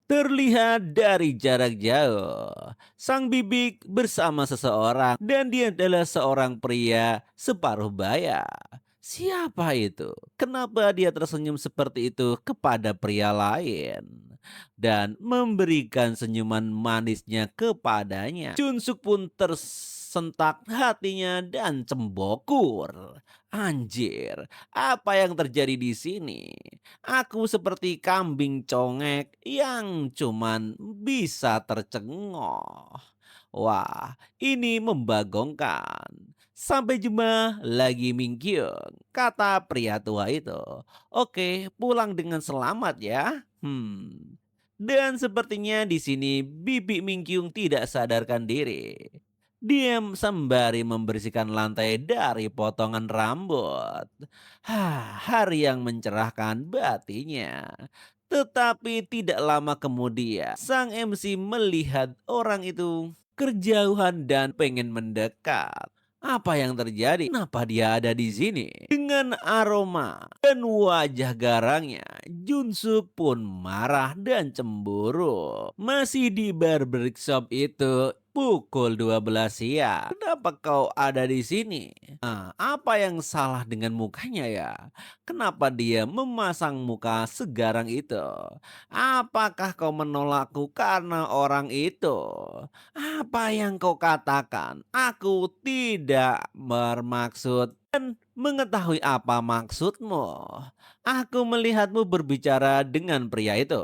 Terlihat dari jarak jauh, sang bibik bersama seseorang dan dia adalah seorang pria separuh baya. Siapa itu? Kenapa dia tersenyum seperti itu kepada pria lain? Dan memberikan senyuman manisnya kepadanya. Cunsuk pun tersentak hatinya dan cembokur. Anjir, apa yang terjadi di sini? Aku seperti kambing congek yang cuman bisa tercengoh. Wah, ini membagongkan. Sampai jumpa lagi Mingkyung, kata pria tua itu. Oke, pulang dengan selamat ya. Dan sepertinya di sini Bibi Mingkyung tidak sadarkan diri. Dia sembari membersihkan lantai dari potongan rambut. Hari yang mencerahkan batinya. Tetapi tidak lama kemudian, sang MC melihat orang itu kejauhan dan pengen mendekat. Apa yang terjadi? Kenapa dia ada di sini? Dengan aroma dan wajah garangnya, Junsuk pun marah dan cemburu. Masih di barber shop itu pukul 12 siang. Kenapa kau ada di sini? Apa yang salah dengan mukanya ya? Kenapa dia memasang muka segarang itu? Apakah kau menolakku karena orang itu? Apa yang kau katakan? Aku tidak bermaksud dan mengetahui apa maksudmu. Aku melihatmu berbicara dengan pria itu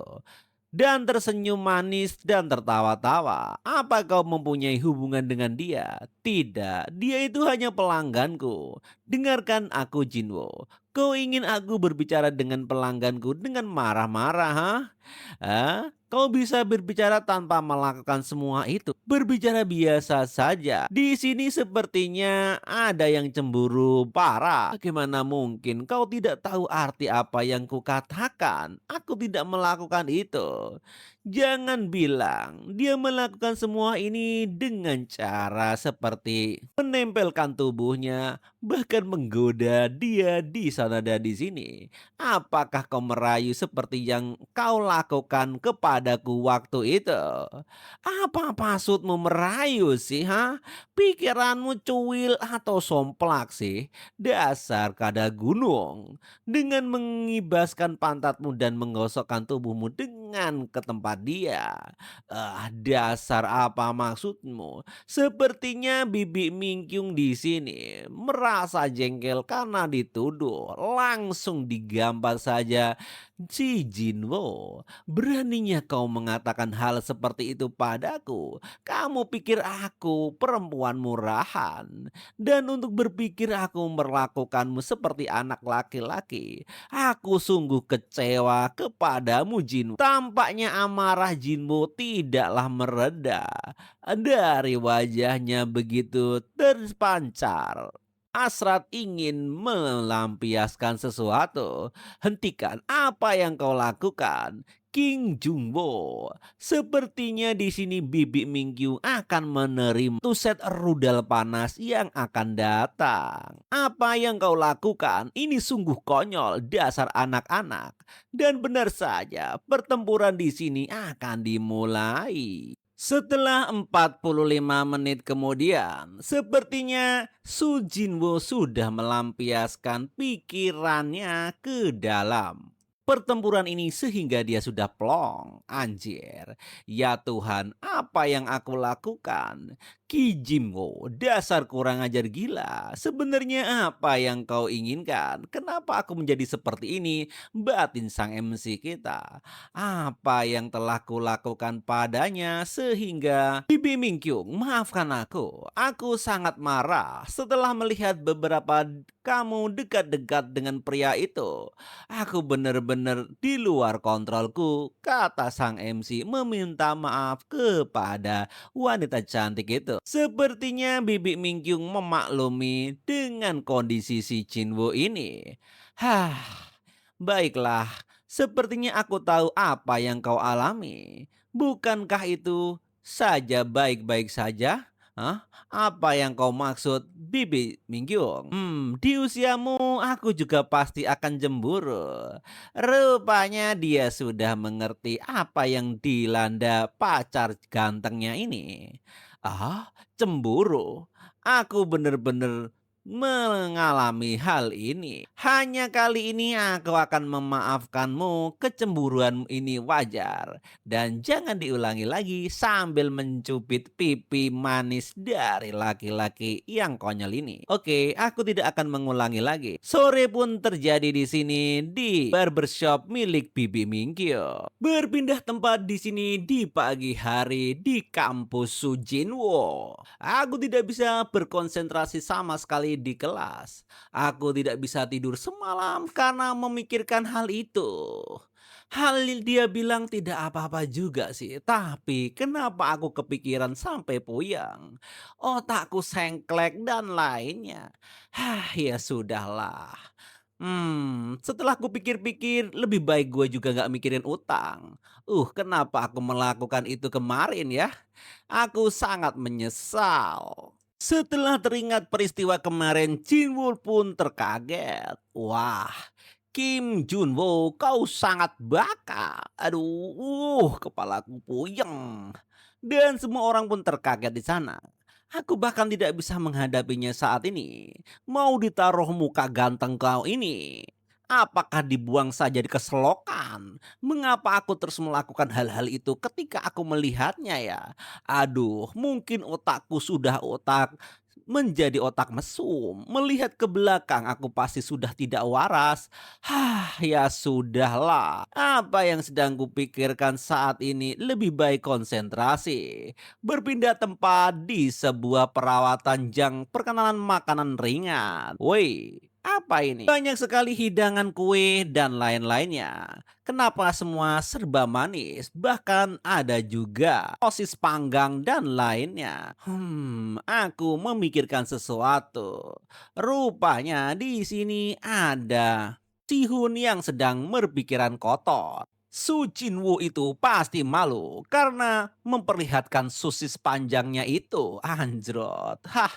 dan tersenyum manis dan tertawa-tawa. Apa kau mempunyai hubungan dengan dia? Tidak, dia itu hanya pelangganku. Dengarkan aku, Jinwo. Kau ingin aku berbicara dengan pelangganku dengan marah-marah, ha? Kau bisa berbicara tanpa melakukan semua itu. Berbicara biasa saja. Di sini sepertinya ada yang cemburu parah. Bagaimana mungkin kau tidak tahu arti apa yang kukatakan? Aku tidak melakukan itu. Jangan bilang dia melakukan semua ini dengan cara seperti menempelkan tubuhnya, bahkan menggoda dia di sana dan di sini. Apakah kau merayu seperti yang kau lakukan kepadaku waktu itu? Apa maksudmu merayu sih, ha? Pikiranmu cuil atau somplak sih? Dasar kada gunung. Dengan mengibaskan pantatmu dan menggosokkan tubuhmu dengan ke tempat dia. Dasar apa maksudmu? Sepertinya Bibi Mingkyung di sini merasa jengkel karena dituduh. Langsung digampar saja si Jinwo. Beraninya kau mengatakan hal seperti itu padaku? Kamu pikir aku perempuan murahan? Dan untuk berpikir aku memperlakukanmu seperti anak laki-laki? Aku sungguh kecewa kepadamu, Jinwo. Tampaknya amarah Jinwo tidaklah mereda. Dari wajahnya begitu terpancar hasrat ingin melampiaskan sesuatu. Hentikan apa yang kau lakukan, King Jumbo. Sepertinya di sini Bibi Mingyu akan menerima tuset rudal panas yang akan datang. Apa yang kau lakukan ini sungguh konyol, dasar anak-anak. Dan benar saja, pertempuran di sini akan dimulai. Setelah 45 menit kemudian, sepertinya Su Jinwo sudah melampiaskan pikirannya ke dalam pertempuran ini sehingga dia sudah plong. Anjir, ya Tuhan, apa yang aku lakukan? Ki Jinwo, dasar kurang ajar gila. Sebenarnya apa yang kau inginkan? Kenapa aku menjadi seperti ini? Batin sang MC kita. Apa yang telah kulakukan padanya sehingga Bibi Mingkyung maafkan aku. Aku sangat marah setelah melihat beberapa kamu dekat-dekat dengan pria itu. Aku benar-benar di luar kontrolku, kata sang MC meminta maaf kepada wanita cantik itu. Sepertinya Bibi Mingkyung memaklumi dengan kondisi si Jinwo ini. Baiklah. Sepertinya aku tahu apa yang kau alami. Bukankah itu saja baik-baik saja? Hah? Apa yang kau maksud, Bibi Minggyung? Di usiamu aku juga pasti akan cemburu. Rupanya dia sudah mengerti apa yang dilanda pacar gantengnya ini. Ah, cemburu? Aku benar-benar mengalami hal ini. Hanya kali ini aku akan memaafkanmu. Kecemburuanmu ini wajar. Dan jangan diulangi lagi sambil mencubit pipi manis dari laki-laki yang konyol ini. Oke, aku tidak akan mengulangi lagi. Sore pun terjadi di sini di barbershop milik Bibi Mingkyo. Berpindah tempat di sini di pagi hari di kampus Sujinwo. Aku tidak bisa berkonsentrasi sama sekali di kelas. Aku tidak bisa tidur semalam karena memikirkan hal itu. Hal dia bilang tidak apa-apa juga sih, tapi kenapa aku kepikiran sampai puyeng? Otakku sengklek dan lainnya. Hah, ya sudahlah. Setelah kupikir-pikir, lebih baik gue juga nggak mikirin utang. Kenapa aku melakukan itu kemarin ya? Aku sangat menyesal. Setelah teringat peristiwa kemarin, Jinwoo pun terkaget. Wah, Kim Junwo, kau sangat baka. Aduh, kepalaku puyeng. Dan semua orang pun terkaget di sana. Aku bahkan tidak bisa menghadapinya saat ini. Mau ditaruh muka ganteng kau ini. Apakah dibuang saja di keselokan? Mengapa aku terus melakukan hal-hal itu ketika aku melihatnya ya? Aduh, mungkin otakku sudah menjadi otak mesum. Melihat ke belakang aku pasti sudah tidak waras. Hah, ya sudahlah. Apa yang sedang kupikirkan saat ini lebih baik konsentrasi. Berpindah tempat di sebuah perawatan jang perkenalan makanan ringan. Woi, apa ini? Banyak sekali hidangan kue dan lain-lainnya. Kenapa semua serba manis? Bahkan ada juga sosis panggang dan lainnya. Aku memikirkan sesuatu. Rupanya di sini ada Sihun yang sedang berpikiran kotor. Su Jinwoo itu pasti malu karena memperlihatkan sosis panjangnya itu. Anjrot. Hah,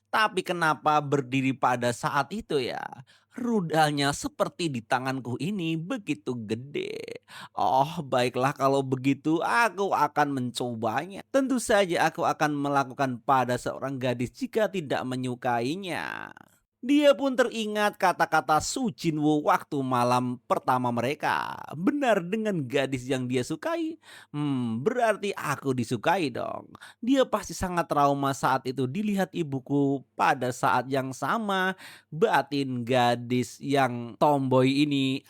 tapi kenapa berdiri pada saat itu ya? Rudalnya seperti di tanganku ini begitu gede. Oh, baiklah kalau begitu aku akan mencobanya. Tentu saja aku akan melakukan pada seorang gadis jika tidak menyukainya. Dia pun teringat kata-kata Su Jinwoo waktu malam pertama mereka. Benar dengan gadis yang dia sukai. Berarti aku disukai dong. Dia pasti sangat trauma saat itu dilihat ibuku pada saat yang sama. Batin gadis yang tomboy ini.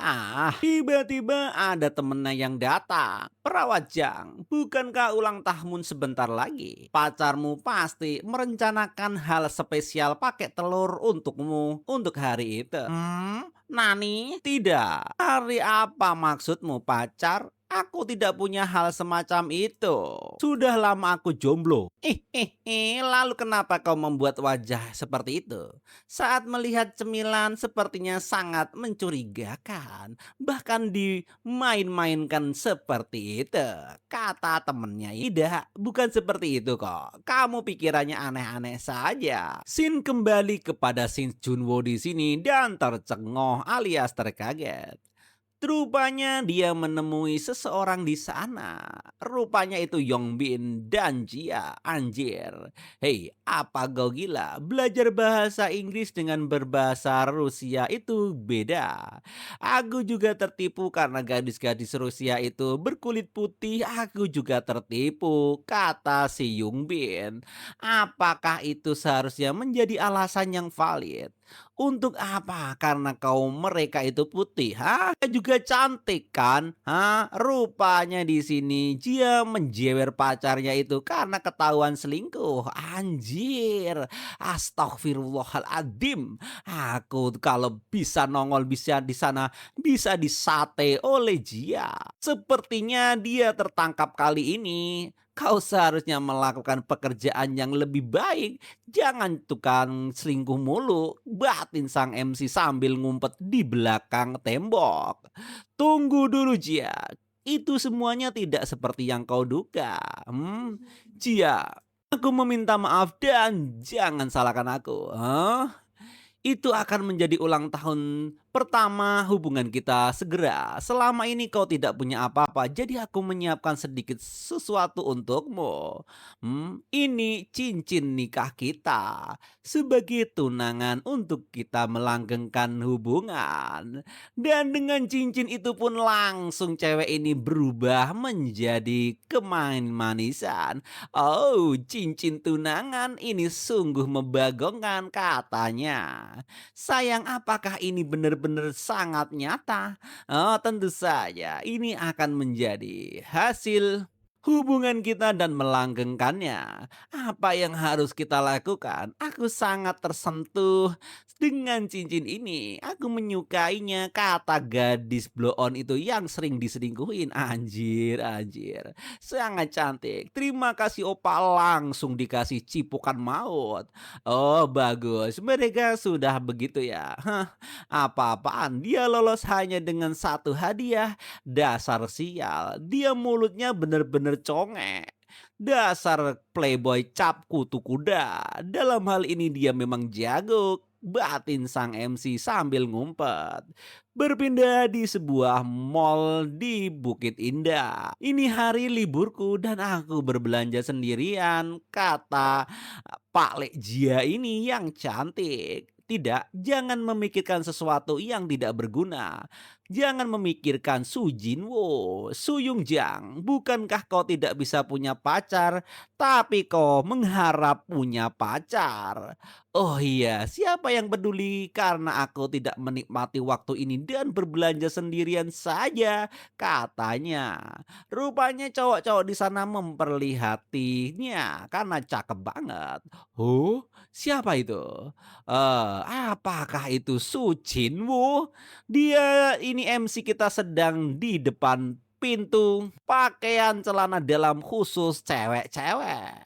Tiba-tiba ada temennya yang datang. Perawat Jang, bukankah ulang tahun sebentar lagi? Pacarmu pasti merencanakan hal spesial pakai telur untukmu untuk hari itu. Nani? Tidak. Hari apa maksudmu pacar? Aku tidak punya hal semacam itu. Sudah lama aku jomblo. Lalu kenapa kau membuat wajah seperti itu? Saat melihat cemilan sepertinya sangat mencurigakan. Bahkan dimain-mainkan seperti itu. Kata temennya, tidak, bukan seperti itu kok. Kamu pikirannya aneh-aneh saja. Shin kembali kepada Shin Junwo di sini dan tercengoh alias terkaget. Rupanya dia menemui seseorang di sana. Rupanya itu Yongbin dan Jia. Anjir. Hei, apa kau gila? Belajar bahasa Inggris dengan berbahasa Rusia itu beda. Aku juga tertipu karena gadis-gadis Rusia itu berkulit putih. Aku juga tertipu, kata si Yongbin. Apakah itu seharusnya menjadi alasan yang valid? Untuk apa? Karena kaum mereka itu putih. Hah? Juga cantik kan? Hah? Rupanya di sini dia menjewer pacarnya itu karena ketahuan selingkuh. Anjir. Astagfirullahaladzim. Aku kalau bisa nongol bisa di sana bisa disate oleh dia. Sepertinya dia tertangkap kali ini. Kau seharusnya melakukan pekerjaan yang lebih baik. Jangan tukang selingkuh mulu, batin sang MC sambil ngumpet di belakang tembok. Tunggu dulu Jia, itu semuanya tidak seperti yang kau duga. Jia, Aku meminta maaf dan jangan salahkan aku. Hah? Itu akan menjadi ulang tahun pertama hubungan kita segera. Selama ini kau tidak punya apa-apa, jadi aku menyiapkan sedikit sesuatu untukmu. Ini cincin nikah kita sebagai tunangan untuk kita melanggengkan hubungan. Dan dengan cincin itu pun langsung cewek ini berubah menjadi kemanis-manisan. Oh, cincin tunangan ini sungguh membagongkan katanya. Sayang, apakah ini benar-benar sangat nyata? Oh, tentu saja ini akan menjadi hasil hubungan kita dan melanggengkannya. Apa yang harus kita lakukan? Aku sangat tersentuh dengan cincin ini. Aku menyukainya, kata gadis blow on itu yang sering diselingkuhin. Anjir, anjir. Sangat cantik. Terima kasih opa, langsung dikasih cipukan maut. Oh, bagus. Mereka sudah begitu ya. Hah, apa-apaan? Dia lolos hanya dengan satu hadiah. Dasar sial. Dia mulutnya bener-bener congek. Dasar playboy cap kutu kuda. Dalam hal ini dia memang jago. Batin sang MC sambil ngumpet. Berpindah di sebuah mall di Bukit Indah. Ini hari liburku dan aku berbelanja sendirian, kata Pak Lekjia ini yang cantik. Tidak, jangan memikirkan sesuatu yang tidak berguna. Jangan memikirkan Su Jinwo, Su Yungjang. Bukankah kau tidak bisa punya pacar, tapi kau mengharap punya pacar? Oh iya, siapa yang peduli karena aku tidak menikmati waktu ini dan berbelanja sendirian saja, katanya. Rupanya cowok-cowok di sana memperlihatinya karena cakep banget. Oh, siapa itu? Apakah itu Su Jinwoo? Dia ini MC kita sedang di depan pintu, pakaian celana dalam khusus cewek-cewek.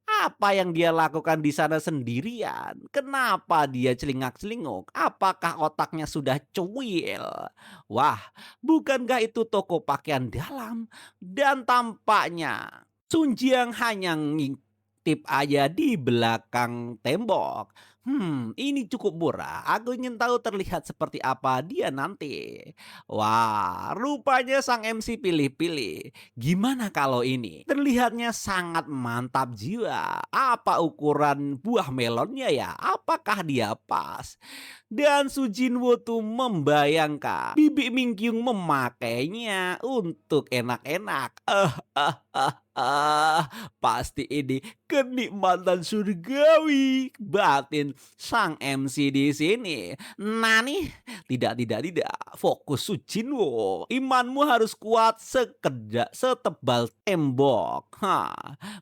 Apa yang dia lakukan di sana sendirian? Kenapa dia celingak-celinguk? Apakah otaknya sudah cuil? Wah, bukankah itu toko pakaian dalam? Dan tampaknya Sun Jiang hanya ngintip aja di belakang tembok. Ini cukup murah. Aku ingin tahu terlihat seperti apa dia nanti. Wah, rupanya sang MC pilih-pilih. Gimana kalau ini? Terlihatnya sangat mantap jiwa. Apa ukuran buah melonnya ya? Apakah dia pas? Dan Su Jinwoo tuh membayangkan Bibi Mingkyung memakainya untuk enak-enak. Pasti ini kenikmatan surgawi, batin sang MC di sini. Nani? Tidak. Fokus Su Jinwoo. Imanmu harus kuat setebal tembok.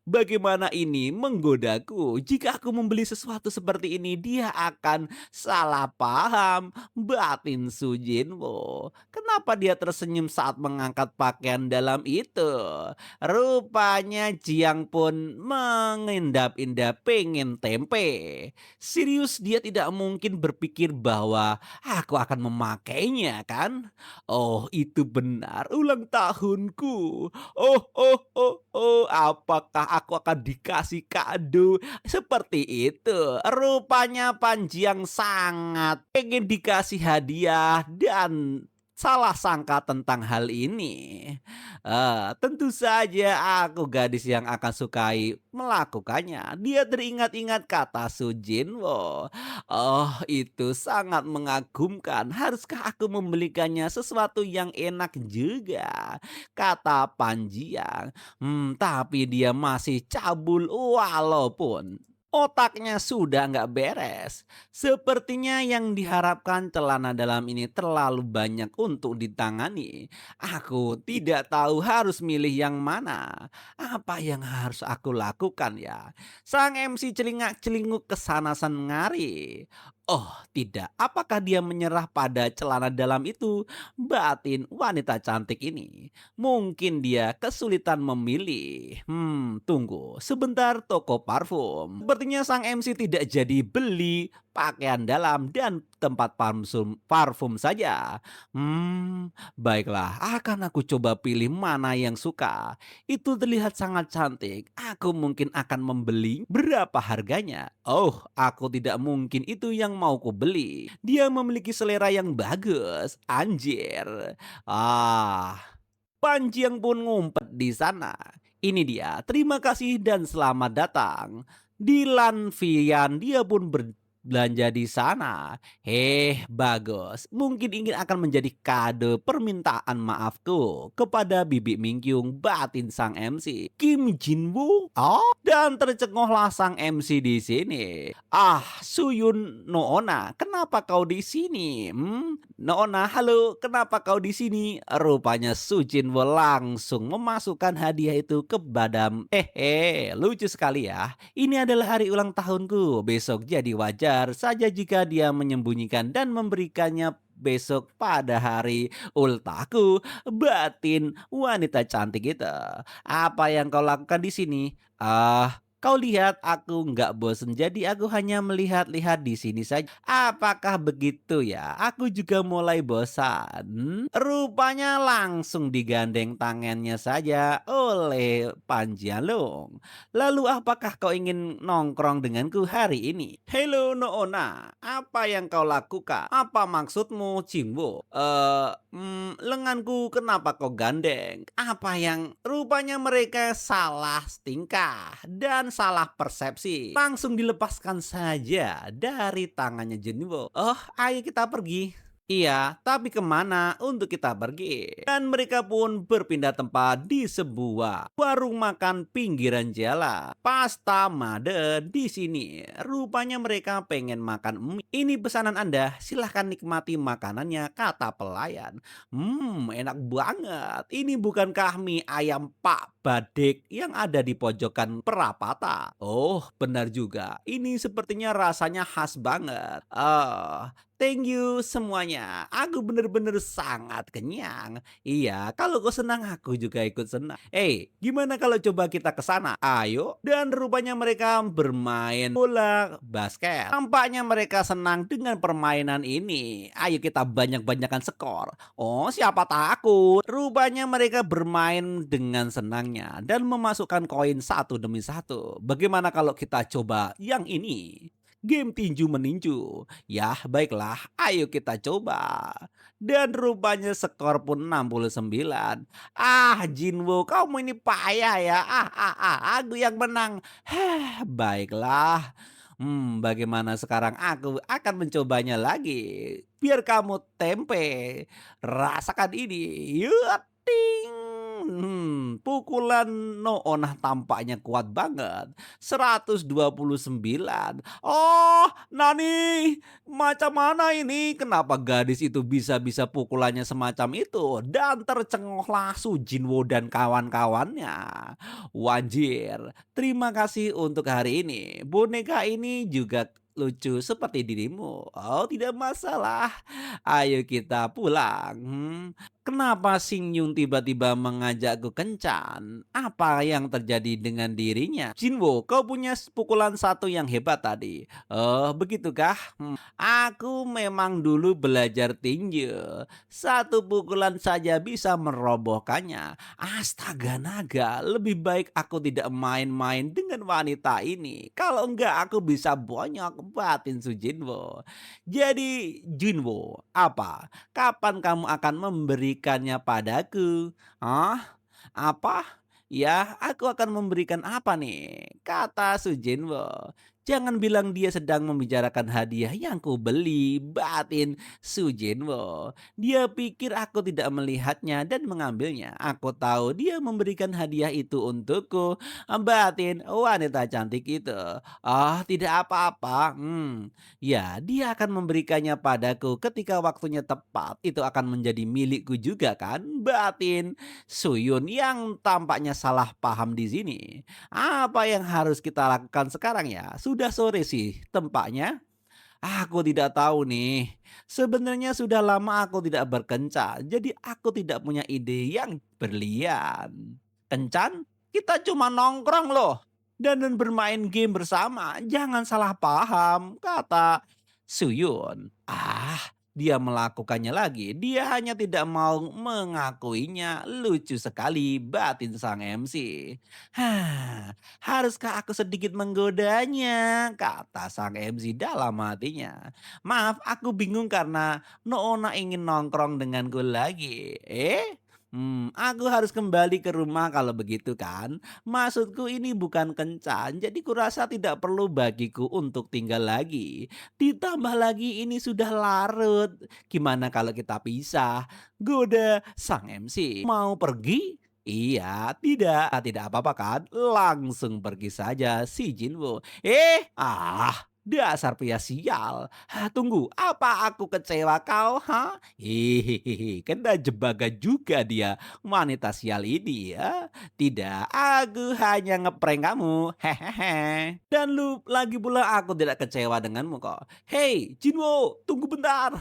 Bagaimana ini menggodaku? Jika aku membeli sesuatu seperti ini, dia akan salah paham. Batin Su Jinwoo. Kenapa dia tersenyum saat mengangkat pakaian dalam itu? Rupanya Jiang pun mengindap-indap pengen tempe. Serius, dia tidak mungkin berpikir bahwa aku akan memakainya kan? Oh, itu benar, ulang tahunku. Apakah aku akan dikasih kado seperti itu? Rupanya Panjiang sangat pengen dikasih hadiah dan salah sangka tentang hal ini. Tentu saja aku gadis yang akan sukai melakukannya. Dia teringat-ingat kata Su Jinwoo. Oh, itu sangat mengagumkan. Haruskah aku membelikannya sesuatu yang enak juga? Kata Panjiang. Tapi dia masih cabul walaupun otaknya sudah nggak beres. Sepertinya yang diharapkan celana dalam ini terlalu banyak untuk ditangani. Aku tidak tahu harus milih yang mana. Apa yang harus aku lakukan ya? Sang MC celingak-celinguk kesana ngari. Oh tidak, apakah dia menyerah pada celana dalam itu? Batin wanita cantik ini. Mungkin dia kesulitan memilih. Tunggu sebentar, toko parfum. Sepertinya sang MC tidak jadi beli pakaian dalam dan tempat parfum saja. Baiklah, akan aku coba pilih mana yang suka. Itu terlihat sangat cantik. Aku mungkin akan membeli. Berapa harganya? Oh, aku tidak mungkin itu yang mau ku beli. Dia memiliki selera yang bagus. Anjir. Ah, Panjang pun ngumpet di sana. Ini dia, terima kasih dan selamat datang. Di Lanvian dia pun berbelanja di sana. Bagus. Mungkin ingin akan menjadi kado permintaan maafku kepada Bibi Mingkyung batin sang MC. Kim Jinwoo. Oh, dan tercengohlah sang MC di sini. Suyun Noona, kenapa kau di sini? Noona, halo, kenapa kau di sini? Rupanya Sujinwo langsung memasukkan hadiah itu ke badam. Lucu sekali ya. Ini adalah hari ulang tahunku. Besok jadi wajar saja jika dia menyembunyikan dan memberikannya besok pada hari ultaku. Batin wanita cantik itu. Apa yang kau lakukan di sini? Kau lihat aku nggak bosen jadi aku hanya melihat-lihat di sini saja. Apakah begitu ya? Aku juga mulai bosan. Rupanya langsung digandeng tangannya saja oleh Panjalung. Lalu apakah kau ingin nongkrong denganku hari ini? Hello Noona, apa yang kau lakukan? Apa maksudmu Jimbo? Lenganku kenapa kau gandeng? Apa yang rupanya mereka salah tingkah dan salah persepsi. Langsung dilepaskan saja dari tangannya Jenwo. Oh, ayo kita pergi. Iya, tapi kemana untuk kita pergi? Dan mereka pun berpindah tempat di sebuah warung makan pinggiran jalan. Pasta Made di sini. Rupanya mereka pengen makan mie. Ini pesanan Anda, silahkan nikmati makanannya, kata pelayan. Enak banget. Ini bukankah mie ayam Pak Badek yang ada di pojokan perapatan? Oh, benar juga. Ini sepertinya rasanya khas banget. Thank you semuanya. Aku bener-bener sangat kenyang. Iya, kalau kau senang aku juga ikut senang. Gimana kalau coba kita ke sana? Ayo. Dan rupanya mereka bermain bola basket. Tampaknya mereka senang dengan permainan ini. Ayo kita banyak-banyakan skor. Oh, siapa takut? Rupanya mereka bermain dengan senangnya dan memasukkan koin satu demi satu. Bagaimana kalau kita coba yang ini? Game tinju meninju. Ya, baiklah, ayo kita coba. Dan rupanya skor pun 69. Jinwo, kamu ini payah ya. Aku yang menang. Baiklah. Bagaimana sekarang aku akan mencobanya lagi. Biar kamu tempe. Rasakan ini. Yuk, ting. Pukulan Noonah tampaknya kuat banget. 129. Oh, Nani, macam mana ini? Kenapa gadis itu bisa-bisa pukulannya semacam itu? Dan tercengohlah Sujinwo dan kawan-kawannya. Wanjir, terima kasih untuk hari ini. Boneka ini juga lucu seperti dirimu. Oh, tidak masalah. Ayo kita pulang. Kenapa Sing Yung tiba-tiba mengajakku kencan? Apa yang terjadi dengan dirinya? Jinwo, kau punya pukulan satu yang hebat tadi. Oh, begitukah? Aku memang dulu belajar tinju. Satu pukulan saja bisa merobohkannya. Astaga naga, lebih baik aku tidak main-main dengan wanita ini. Kalau enggak aku bisa bonyok batin Sujinwo. Jadi Junwo, apa? Kapan kamu akan memberikannya padaku? Apa? Ya, aku akan memberikan apa nih? Kata Sujinwo. Jangan bilang dia sedang membicarakan hadiah yang ku beli, batin Sujinwo. Dia pikir aku tidak melihatnya dan mengambilnya. Aku tahu dia memberikan hadiah itu untukku, batin wanita cantik itu. Tidak apa-apa. Ya, dia akan memberikannya padaku ketika waktunya tepat. Itu akan menjadi milikku juga kan, batin Suyun yang tampaknya salah paham di sini. Apa yang harus kita lakukan sekarang ya? Sudah sore sih tempatnya. Aku tidak tahu nih. Sebenarnya sudah lama aku tidak berkencan, jadi aku tidak punya ide yang berlian. Kencan? Kita cuma nongkrong loh. Dan bermain game bersama. Jangan salah paham, kata Suyun. Ah, dia melakukannya lagi. Dia hanya tidak mau mengakuinya. Lucu sekali batin sang MC. Hah, haruskah aku sedikit menggodanya? Kata sang MC dalam hatinya. Maaf, aku bingung karena Noona ingin nongkrong denganku lagi. Aku harus kembali ke rumah kalau begitu kan? Maksudku ini bukan kencan, jadi kurasa tidak perlu bagiku untuk tinggal lagi. Ditambah lagi ini sudah larut. Gimana kalau kita pisah? Goda sang MC. Mau pergi? Iya, tidak apa-apa kan? Langsung pergi saja si Jinwo. Dasar pria sial. Tunggu, apa aku kecewa kau, ha? Hihihi, kena jebakan juga dia, wanita sial ini ya. Tidak, aku hanya ngeprank kamu, hehehe. Dan lu lagi pula aku tidak kecewa denganmu kok. Hei, Jinwo, tunggu bentar.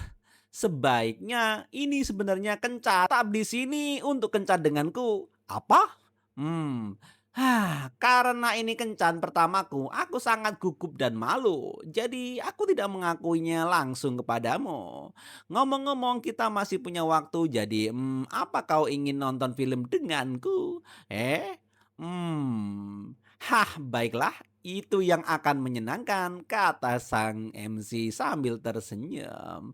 Sebaiknya ini sebenarnya kencan. Tetap di sini untuk kencan denganku. Apa? Hmm. Karena ini kencan pertamaku, aku sangat gugup dan malu. Jadi aku tidak mengakuinya langsung kepadamu. Ngomong-ngomong kita masih punya waktu, jadi apa kau ingin nonton film denganku? Eh? Baiklah, itu yang akan menyenangkan, kata sang MC sambil tersenyum.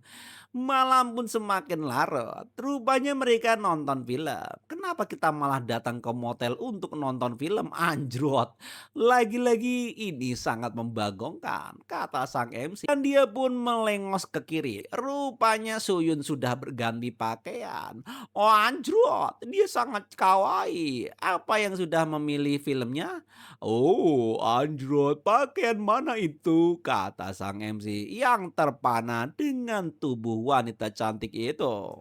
Malam pun semakin larut. Rupanya mereka nonton film. Kenapa kita malah datang ke motel untuk nonton film? Anjrot. Lagi-lagi ini sangat membagongkan, kata sang MC. Dan dia pun melengos ke kiri. Rupanya Suyun sudah berganti pakaian. Oh anjrot, dia sangat kawaii. Apa yang sudah memilih filmnya? Oh anjrot, pakaian mana itu? Kata sang MC yang terpana dengan tubuh wanita cantik itu.